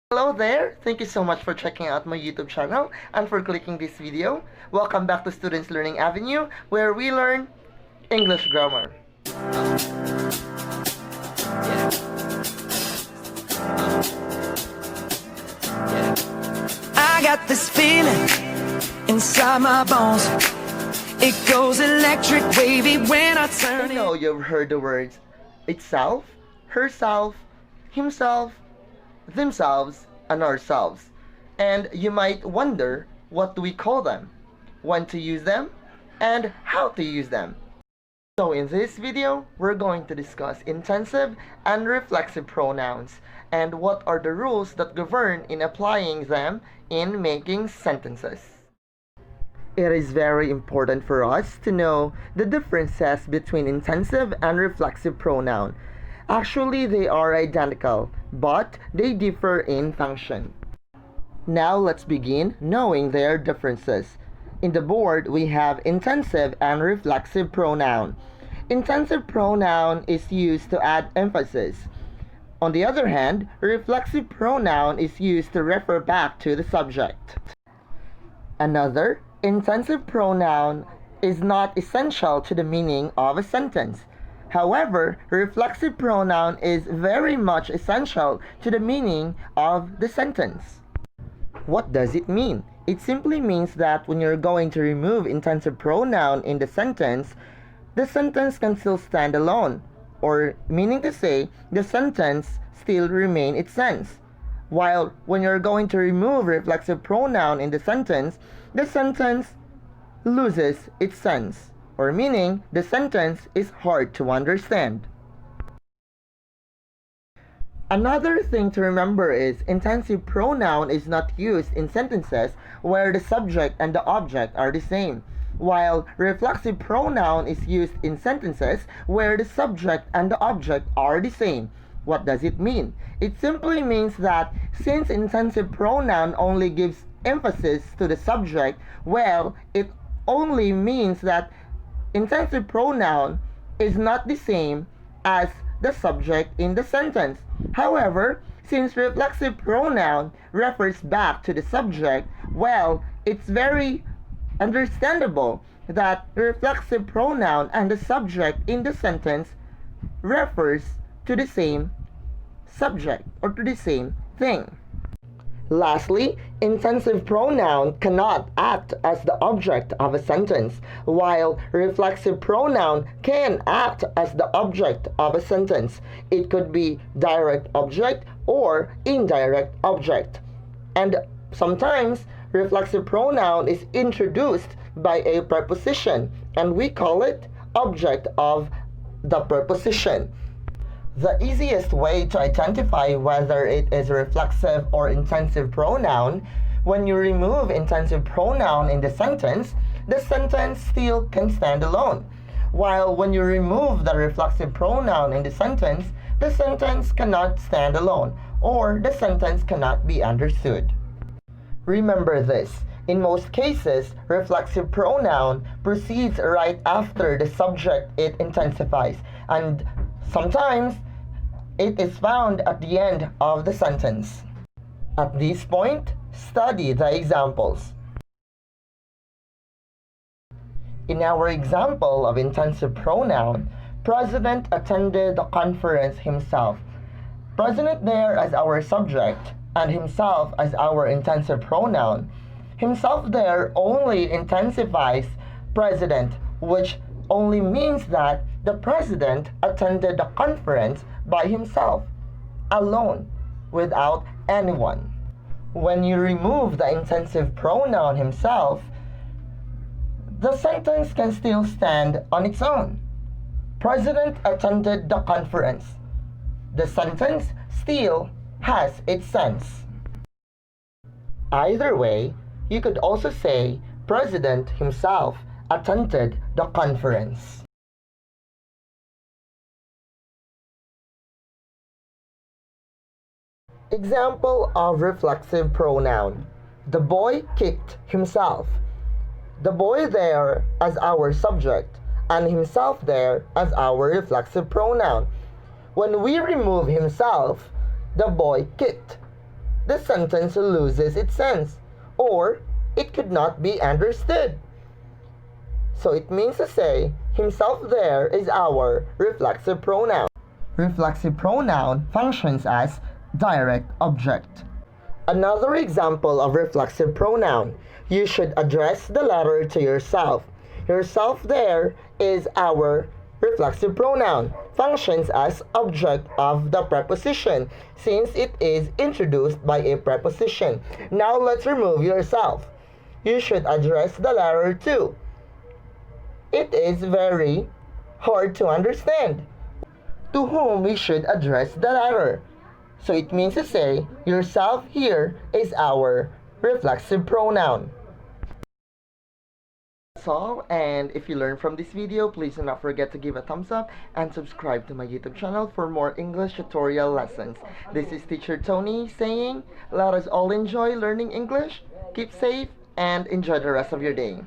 Hello there! Thank you so much for checking out my YouTube channel and for clicking this video. Welcome back to Students Learning Avenue, where we learn English grammar. I got this feeling inside my bones. It goes electric wavy when I turn I know you've heard the words itself, herself, himself, themselves, and ourselves. And you might wonder, what do we call them, when to use them, and how to use them. So in this video, we're going to discuss intensive and reflexive pronouns and what are the rules that govern in applying them in making sentences. It is very important for us to know the differences between intensive and reflexive pronoun. Actually, they are identical, but they differ in function. Now let's begin knowing their differences. In the board, we have intensive and reflexive pronoun. Intensive pronoun is used to add emphasis. On the other hand, reflexive pronoun is used to refer back to the subject. Another, intensive pronoun is not essential to the meaning of a sentence. However, reflexive pronoun is very much essential to the meaning of the sentence. What does it mean? It simply means that when you're going to remove intensive pronoun in the sentence can still stand alone, or meaning to say, the sentence still remain its sense. While when you're going to remove reflexive pronoun in the sentence loses its sense, or meaning the sentence is hard to understand. Another thing to remember is intensive pronoun is not used in sentences where the subject and the object are the same, while reflexive pronoun is used in sentences where the subject and the object are the same. What does it mean? It simply means that since intensive pronoun only gives emphasis to the subject, well, it only means that intensive pronoun is not the same as the subject in the sentence. However, since reflexive pronoun refers back to the subject, well, it's very understandable that reflexive pronoun and the subject in the sentence refers to the same subject or to the same thing. Lastly, intensive pronoun cannot act as the object of a sentence, while reflexive pronoun can act as the object of a sentence. It could be direct object or indirect object. And sometimes reflexive pronoun is introduced by a preposition, and we call it object of the preposition. The easiest way to identify whether it is reflexive or intensive pronoun, when you remove intensive pronoun in the sentence still can stand alone. While when you remove the reflexive pronoun in the sentence cannot stand alone, or the sentence cannot be understood. Remember this. In most cases, reflexive pronoun proceeds right after the subject it intensifies, and sometimes it is found at the end of the sentence. At this point, study the examples. In our example of intensive pronoun, President attended the conference himself. President there as our subject and himself as our intensive pronoun. Himself there only intensifies president, which only means that the president attended the conference by himself, alone, without anyone. When you remove the intensive pronoun himself, the sentence can still stand on its own. President attended the conference. The sentence still has its sense. Either way, you could also say President himself attended the conference. Example of reflexive pronoun. The boy kicked himself. The boy there as our subject and himself there as our reflexive pronoun. When we remove himself, the boy kicked. the sentence loses its sense, or it could not be understood. So it means to say, himself there is our reflexive pronoun. Reflexive pronoun functions as direct object. Another example of reflexive pronoun, you should address the letter to yourself. Yourself there is our reflexive pronoun, functions as object of the preposition since it is introduced by a preposition. Now let's remove yourself. You should address the letter to. It is very hard to understand. To whom we should address the letter. So it means to say, yourself here is our reflexive pronoun. That's all, and if you learned from this video, please do not forget to give a thumbs up and subscribe to my YouTube channel for more English tutorial lessons. This is Teacher Tony saying, let us all enjoy learning English, keep safe, and enjoy the rest of your day.